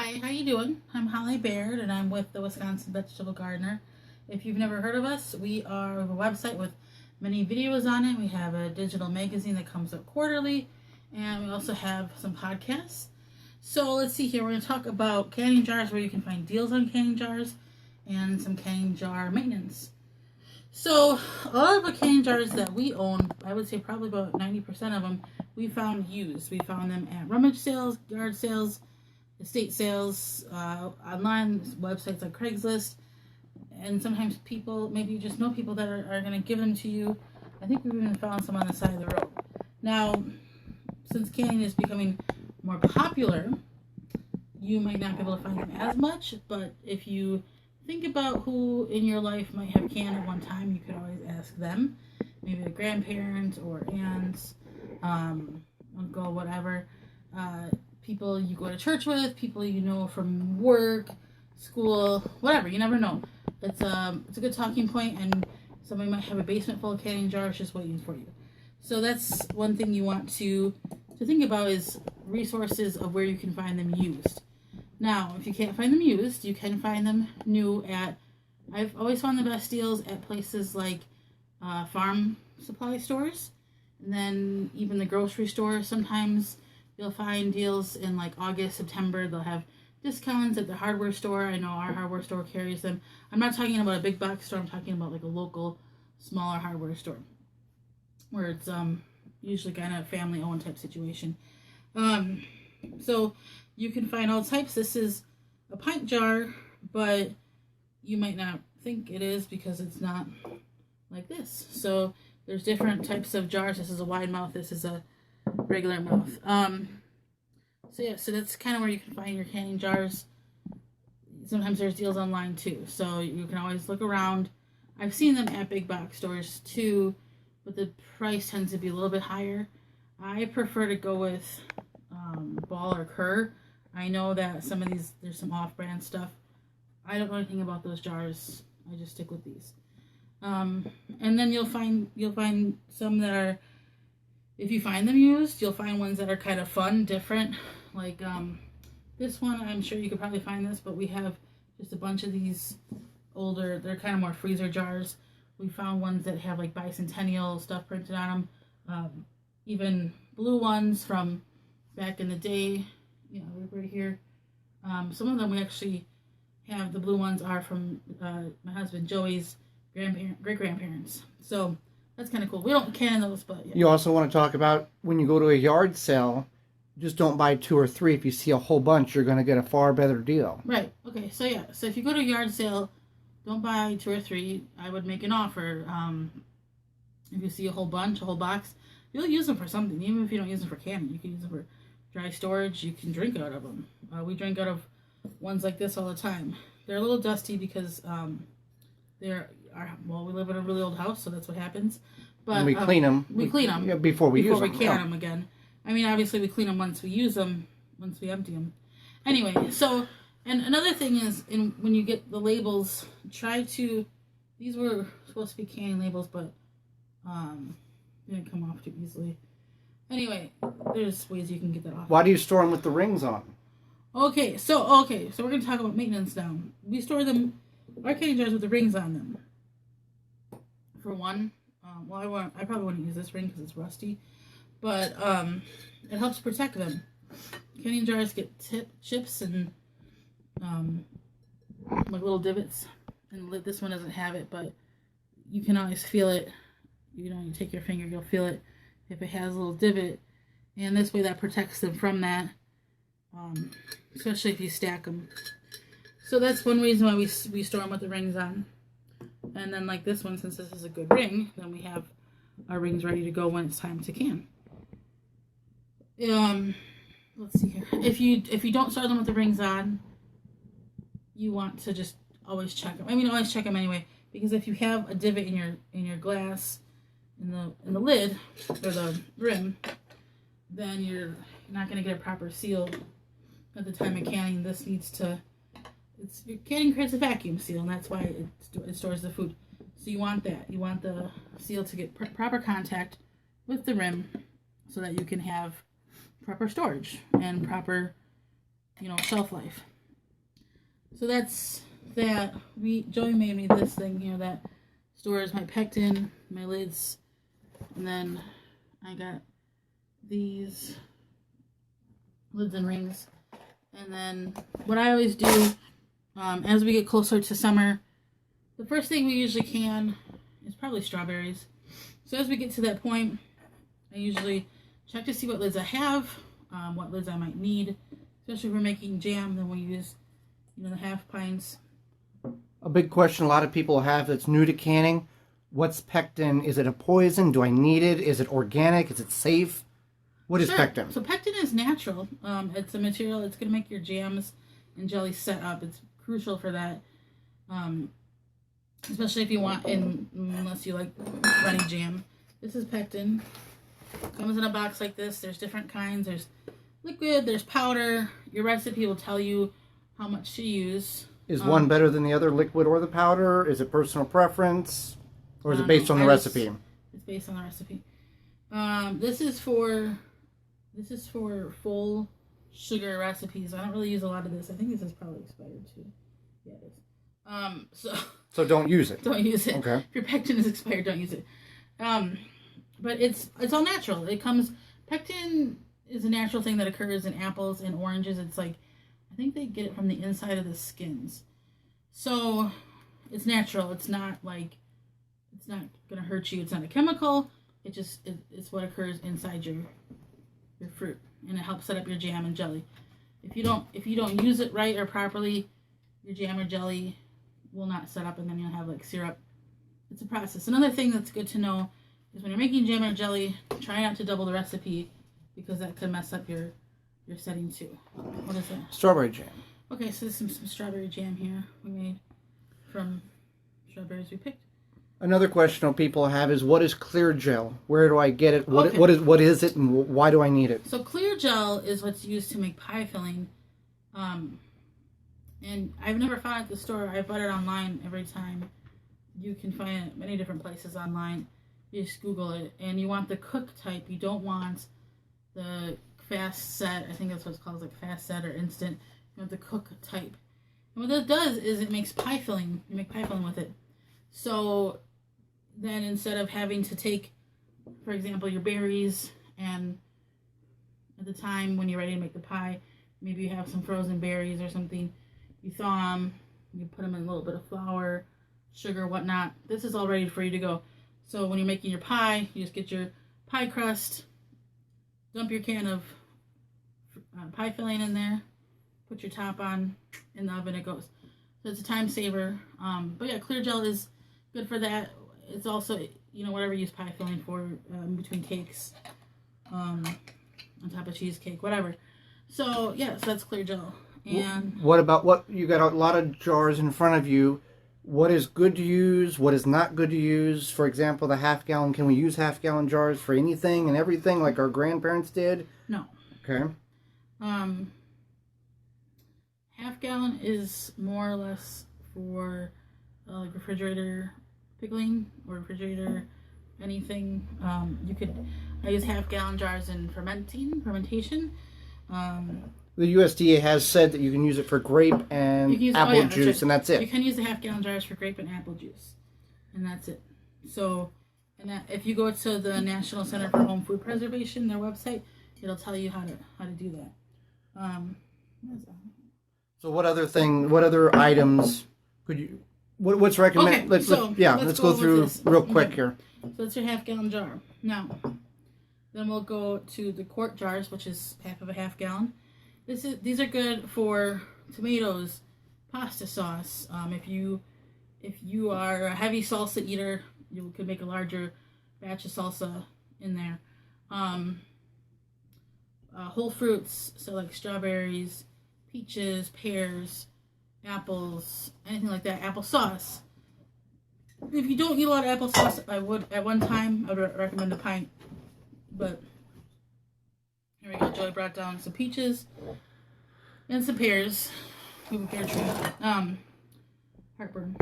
Hi, how you doing? I'm Holly Baird, and I'm with the Wisconsin Vegetable Gardener. If you've never heard of us, we have a website with many videos on it. We have a digital magazine that comes out quarterly, and we also have some podcasts. So let's see here. We're going to talk about canning jars, where you can find deals on canning jars, and some canning jar maintenance. So a lot of the canning jars that we own, I would say probably about 90% of them, we found used. We found them at rummage sales, yard sales, estate sales, online websites like Craigslist, and sometimes people, maybe you just know people that are going to give them to you. I think we've even found some on the side of the road. Now, since canning is becoming more popular, you might not be able to find them as much, but if you think about who in your life might have canned at one time, you could always ask them, maybe a grandparent or aunts, uncle, whatever, people you go to church with, people you know from work, school, whatever. You never know. It's a good talking point, and somebody might have a basement full of canning jars just waiting for you. So that's one thing you want to think about, is resources of where you can find them used. Now, if you can't find them used, you can find them new I've always found the best deals at places like farm supply stores, and then even the grocery store. Sometimes you'll find deals in like August, September. They'll have discounts at the hardware store. I know our hardware store carries them. I'm not talking about a big box store. I'm talking about like a local, smaller hardware store where it's usually kind of family-owned type situation. So you can find all types. This is a pint jar, but you might not think it is because it's not like this. So there's different types of jars. This is a wide mouth. This is a regular mouth. So that's kind of where you can find your canning jars. Sometimes there's deals online too, so you can always look around. I've seen them at big box stores too, but the price tends to be a little bit higher. I prefer to go with Ball or Kerr. I know that some of these, there's some off-brand stuff. I don't know anything about those jars. I just stick with these. And then you'll find some that are, if you find them used, you'll find ones that are kind of fun, different. Like this one, I'm sure you could probably find this, but we have just a bunch of these older, they're kind of more freezer jars. We found ones that have like bicentennial stuff printed on them. Even blue ones from back in the day, you know, right here. Some of them we actually have, the blue ones are from my husband Joey's great-grandparents. So that's kind of cool. We don't can those, but yeah. You also want to talk about when you go to a yard sale, just don't buy 2 or 3. If you see a whole bunch, you're going to get a far better deal. Right. Okay. So yeah. So if you go to a yard sale, don't buy 2 or 3. I would make an offer. If you see a whole bunch, a whole box, you'll use them for something. Even if you don't use them for canning, you can use them for dry storage. You can drink out of them. We drink out of ones like this all the time. They're a little dusty because we live in a really old house, so that's what happens. But and we clean them. We clean them before we use them. Before we can them again. I mean, obviously we clean them once we use them, once we empty them. Anyway, so, and another thing is, when you get the labels, these were supposed to be canning labels, but didn't come off too easily. Anyway, there's ways you can get that off. Why do you store them with the rings on? Okay, so we're going to talk about maintenance now. We store them, our canning jars, with the rings on them. For one, I probably wouldn't use this ring because it's rusty, but it helps protect them. Canning jars get chips and like little divots, and this one doesn't have it, but you can always feel it. You know, you take your finger, you'll feel it if it has a little divot, and this way that protects them from that, especially if you stack them. So that's one reason why we store them with the rings on. And then like this one, since this is a good ring, then we have our rings ready to go when it's time to can. Let's see here. If you don't store them with the rings on, you want to just always check them. I mean, always check them anyway, because if you have a divot in your glass, in the lid or the rim, then you're not going to get a proper seal at the time of canning. This needs to. Canning creates a vacuum seal, and that's why it stores the food. So you want that. You want the seal to get proper contact with the rim so that you can have proper storage and proper, shelf life. So that's that. Joey made me this thing here that stores my pectin, my lids, and then I got these lids and rings. And then what I always do, as we get closer to summer, the first thing we usually can is probably strawberries. So as we get to that point, I usually check to see what lids I have, what lids I might need, especially if we're making jam. Then we'll use, the half pints. A big question a lot of people have that's new to canning: what's pectin? Is it a poison? Do I need it? Is it organic? Is it safe? What is pectin? So pectin is natural. It's a material that's going to make your jams and jellies set up. It's crucial for that, especially if you want, unless you like runny jam. This is pectin. Comes in a box like this. There's different kinds. There's liquid, there's powder. Your recipe will tell you how much to use. Is one better than the other, liquid or the powder? Is it personal preference? Or is it based on the recipe? It's based on the recipe. This is for full sugar recipes. I don't really use a lot of this. I think this is probably expired too. Yeah, it is. So don't use it. Don't use it. Okay. If your pectin is expired, don't use it. But it's all natural. Pectin is a natural thing that occurs in apples and oranges. It's like, I think they get it from the inside of the skins. So it's natural. It's not going to hurt you. It's not a chemical. It's what occurs inside your fruit, and it helps set up your jam and jelly. If you don't use it right or properly, your jam or jelly will not set up, and then you'll have like syrup. It's a process. Another thing that's good to know is when you're making jam or jelly, try not to double the recipe, because that could mess up your setting too. What is that? Strawberry jam. Okay, so this is some strawberry jam here we made from strawberries we picked. Another question people have is, what is clear gel? Where do I get it? What is it, and why do I need it? So clear gel is what's used to make pie filling. And I've never found it at the store. I bought it online every time. You can find it many different places online. You just Google it. And you want the cook type. You don't want the fast set. I think that's what it's called, like fast set or instant. You want the cook type. And what that does is it makes pie filling. You make pie filling with it. So then instead of having to take, for example, your berries, and at the time when you're ready to make the pie, maybe you have some frozen berries or something, you thaw them, you put them in a little bit of flour, sugar, whatnot. This is all ready for you to go. So when you're making your pie, you just get your pie crust, dump your can of pie filling in there, put your top on, in the oven it goes. So it's a time saver. But yeah, clear gel is good for that. It's also, whatever you use pie filling for, between cakes, on top of cheesecake, whatever. So yeah, so that's clear gel. And what about you got a lot of jars in front of you? What is good to use? What is not good to use? For example, the half-gallon. Can we use half-gallon jars for anything and everything like our grandparents did? No. Okay. Half-gallon is more or less for like refrigerator pickling or refrigerator anything. I use half-gallon jars in fermentation. The USDA has said that you can use it for grape and apple juice, and that's it. You can use the half-gallon jars for grape and apple juice, and that's it. So, if you go to the National Center for Home Food Preservation, their website, it'll tell you how to do that. So, what other items could you? What's recommended? Okay, let's go through real quick here. So that's your half-gallon jar. Now, then we'll go to the quart jars, which is half of a half-gallon. These are good for tomatoes, pasta sauce. If you are a heavy salsa eater, you could make a larger batch of salsa in there. Whole fruits, so like strawberries, peaches, pears, apples, anything like that. Applesauce. If you don't eat a lot of applesauce, I would recommend a pint. But here we go. Joey brought down some peaches and some pears. We have a pear tree. Heartburn.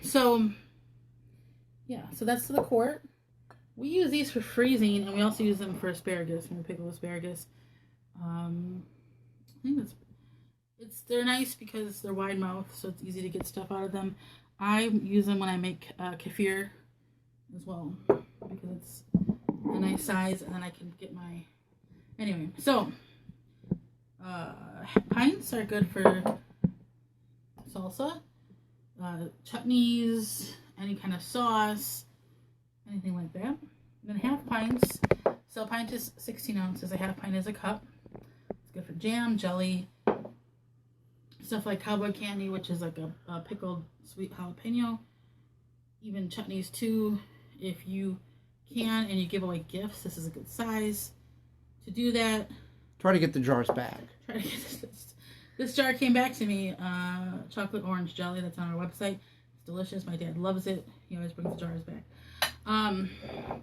So that's the quart. We use these for freezing, and we also use them for asparagus when we pickle asparagus. I think They're nice because they're wide mouth, so it's easy to get stuff out of them. I use them when I make kefir as well because it's a nice size, and then I can get my... Anyway, so pints are good for salsa, chutneys, any kind of sauce, anything like that. Then half pints. So a pint is 16 ounces. A half pint is a cup. It's good for jam, jelly, stuff like cowboy candy, which is like a pickled sweet jalapeno. Even chutneys too. If you can and you give away gifts, this is a good size to do that. Try to get the jars back. Try to get this jar came back to me. Chocolate orange jelly that's on our website. It's delicious. My dad loves it. He always brings the jars back. And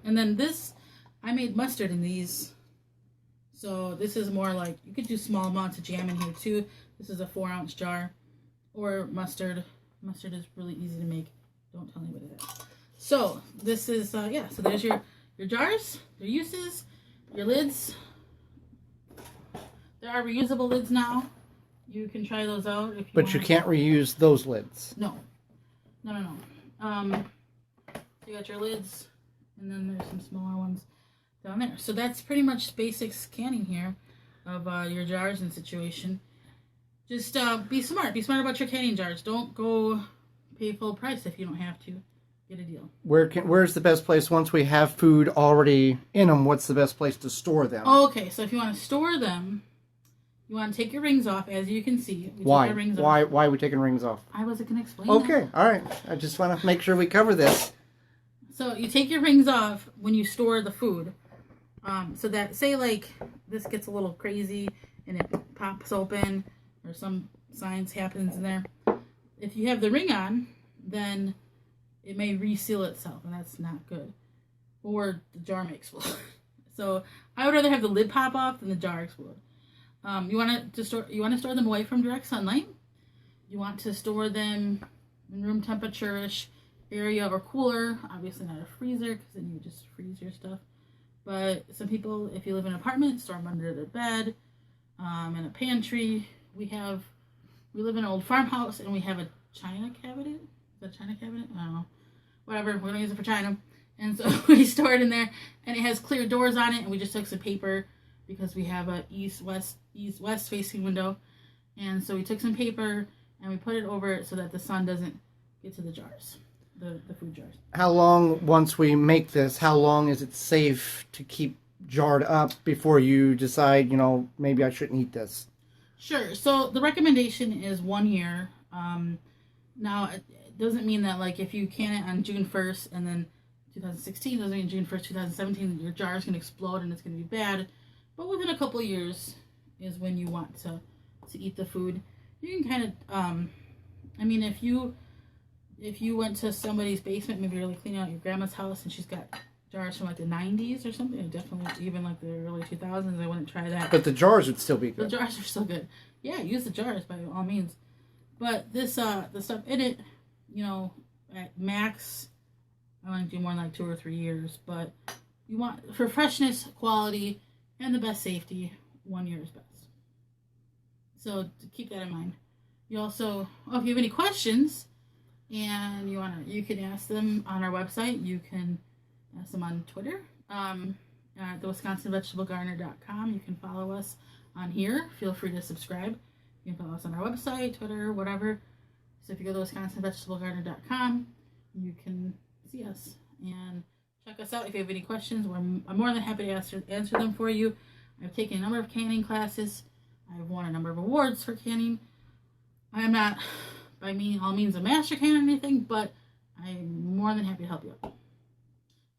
then this, I made mustard in these. So this is more like, you could do small amounts of jam in here too. This is a 4-ounce jar. Or mustard. Mustard is really easy to make. Don't tell anybody that. So this is, so there's your jars, your uses, your lids. There are reusable lids now. You can try those out if you But you can't reuse those lids. No. So you got your lids, and then there's some smaller ones down there. So that's pretty much basics canning here of your jars and situation. Just be smart. Be smart about your canning jars. Don't go pay full price if you don't have to. Get a deal. Where's the best place once we have food already in them? What's the best place to store them? Okay, so if you want to store them, you want to take your rings off, as you can see. Why are we taking rings off? I wasn't going to explain Okay, that. all right. I just want to make sure we cover this. So you take your rings off when you store the food. So that, say like this gets a little crazy and it pops open or some science happens in there. If you have the ring on, then it may reseal itself, and that's not good. Or the jar may explode. So I would rather have the lid pop off than the jar explode. You want to store them away from direct sunlight. You want to store them in room temperature-ish area or cooler. Obviously not a freezer, because then you would just freeze your stuff. But some people, if you live in an apartment, store them under their bed, in a pantry. We live in an old farmhouse, and we have a china cabinet. Is that a china cabinet? I don't know. Whatever, we're gonna use it for china. And so we store it in there, and it has clear doors on it, and we just took some paper because we have a east-west facing window. And so we took some paper and we put it over it so that the sun doesn't get to the jars, the food jars. How long, once we make this, how long is it safe to keep jarred up before you decide, maybe I shouldn't eat this? Sure. So the recommendation is 1 year. Now, it doesn't mean that, like, if you can it on June 1st and then 2016, doesn't mean June 1st, 2017, your jar is going to explode and it's going to be bad. But within a couple of years is when you want to eat the food. You can kind of, if you went to somebody's basement, maybe you're like cleaning out your grandma's house and she's got jars from like the 90s or something, definitely even like the early 2000s, I wouldn't try that. But the jars would still be good. The jars are still good. Yeah, use the jars by all means. But this, the stuff in it, at max, I want to do more than like 2 or 3 years. But you want, for freshness, quality, and the best safety, 1 year is best. So to keep that in mind. You also, if you have any questions and you can ask them on our website. You can ask them on Twitter, at the WisconsinVegetableGardener.com. You can follow us on here. Feel free to subscribe. You can follow us on our website, Twitter, whatever. So if you go to WisconsinVegetableGardener.com, you can see us and check us out. If you have any questions, I'm more than happy to answer them for you. I've taken a number of canning classes. I've won a number of awards for canning. I am not, by all means, a master canner or anything, but I'm more than happy to help you out.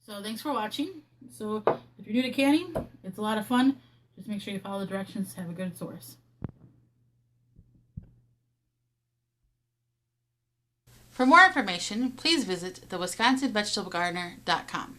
So thanks for watching. So if you're new to canning, it's a lot of fun. Just make sure you follow the directions to have a good source. For more information, please visit the WisconsinVegetableGardener.com.